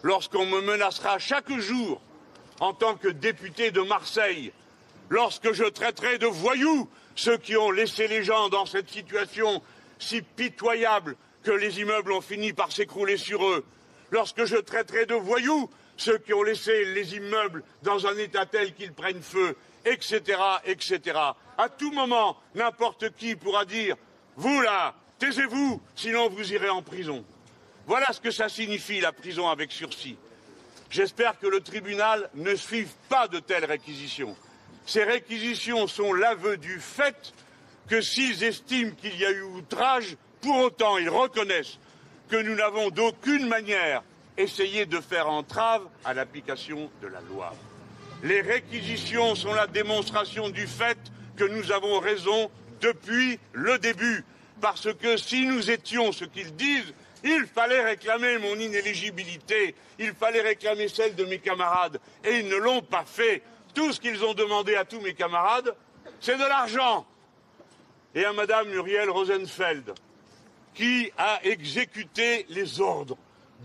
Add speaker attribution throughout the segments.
Speaker 1: lorsqu'on me menacera chaque jour en tant que député de Marseille, lorsque je traiterai de voyous ceux qui ont laissé les gens dans cette situation si pitoyable que les immeubles ont fini par s'écrouler sur eux, lorsque je traiterai de voyous ceux qui ont laissé les immeubles dans un état tel qu'ils prennent feu, etc., etc. À tout moment, n'importe qui pourra dire « Vous là, taisez-vous, sinon vous irez en prison ». Voilà ce que ça signifie, la prison avec sursis. J'espère que le tribunal ne suive pas de telles réquisitions. Ces réquisitions sont l'aveu du fait que s'ils estiment qu'il y a eu outrage, pour autant ils reconnaissent que nous n'avons d'aucune manière essayé de faire entrave à l'application de la loi. Les réquisitions sont la démonstration du fait que nous avons raison depuis le début. Parce que si nous étions ce qu'ils disent, il fallait réclamer mon inéligibilité, il fallait réclamer celle de mes camarades. Et ils ne l'ont pas fait. Tout ce qu'ils ont demandé à tous mes camarades, c'est de l'argent. Et à Madame Muriel Rosenfeld, qui a exécuté les ordres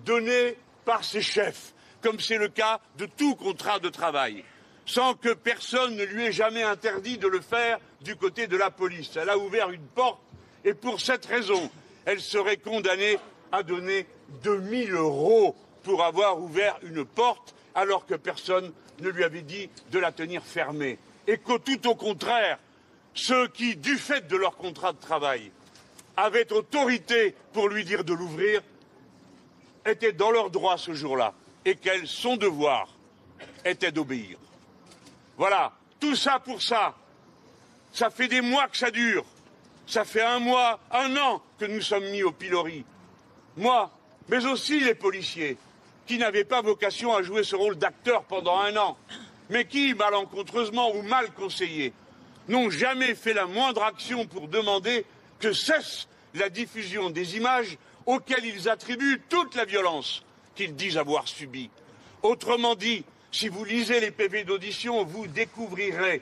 Speaker 1: donnés par ses chefs, comme c'est le cas de tout contrat de travail, sans que personne ne lui ait jamais interdit de le faire du côté de la police. Elle a ouvert une porte et pour cette raison, elle serait condamnée à donner 2000 € pour avoir ouvert une porte alors que personne ne lui avait dit de la tenir fermée. Et que tout au contraire, ceux qui, du fait de leur contrat de travail, avaient autorité pour lui dire de l'ouvrir, étaient dans leur droit ce jour-là et qu'elle, son devoir, était d'obéir. Voilà, tout ça pour ça. Ça fait des mois que ça dure. Ça fait un mois, un an que nous sommes mis au pilori. Moi, mais aussi les policiers, qui n'avaient pas vocation à jouer ce rôle d'acteur pendant un an, mais qui, malencontreusement ou mal conseillés, n'ont jamais fait la moindre action pour demander que cesse la diffusion des images auxquelles ils attribuent toute la violence qu'ils disent avoir subie. Autrement dit, si vous lisez les PV d'audition, vous découvrirez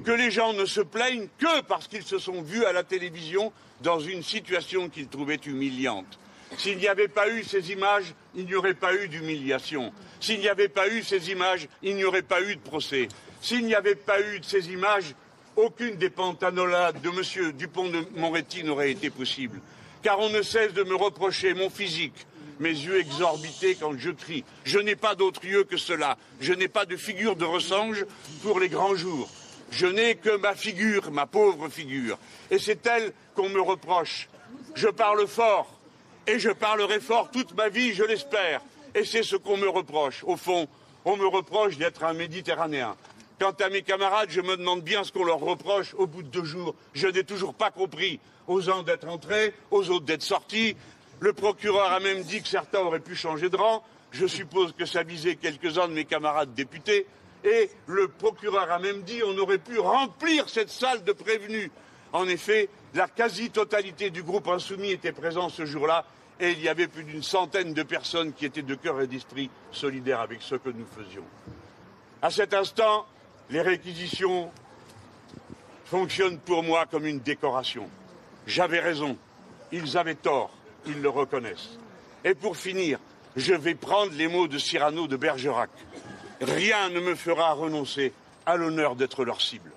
Speaker 1: que les gens ne se plaignent que parce qu'ils se sont vus à la télévision dans une situation qu'ils trouvaient humiliante. S'il n'y avait pas eu ces images, il n'y aurait pas eu d'humiliation. S'il n'y avait pas eu ces images, il n'y aurait pas eu de procès. S'il n'y avait pas eu de ces images, aucune des pantanolades de M. Dupond-Moretti n'aurait été possible. Car on ne cesse de me reprocher mon physique, mes yeux exorbités quand je crie. Je n'ai pas d'autres yeux que cela. Je n'ai pas de figure de Ressange pour les grands jours. Je n'ai que ma figure, ma pauvre figure. Et c'est elle qu'on me reproche. Je parle fort, et je parlerai fort toute ma vie, je l'espère. Et c'est ce qu'on me reproche. Au fond, on me reproche d'être un Méditerranéen. Quant à mes camarades, je me demande bien ce qu'on leur reproche au bout de 2 jours. Je n'ai toujours pas compris. Aux uns d'être entrés, aux autres d'être sortis. Le procureur a même dit que certains auraient pu changer de rang. Je suppose que ça visait quelques-uns de mes camarades députés. Et le procureur a même dit qu'on aurait pu remplir cette salle de prévenus. En effet, la quasi-totalité du groupe insoumis était présent ce jour-là et il y avait plus d'une centaine de personnes qui étaient de cœur et d'esprit solidaires avec ce que nous faisions. À cet instant, les réquisitions fonctionnent pour moi comme une décoration. J'avais raison, ils avaient tort, ils le reconnaissent. Et pour finir, je vais prendre les mots de Cyrano de Bergerac. Rien ne me fera renoncer à l'honneur d'être leur cible.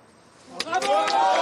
Speaker 1: Bravo !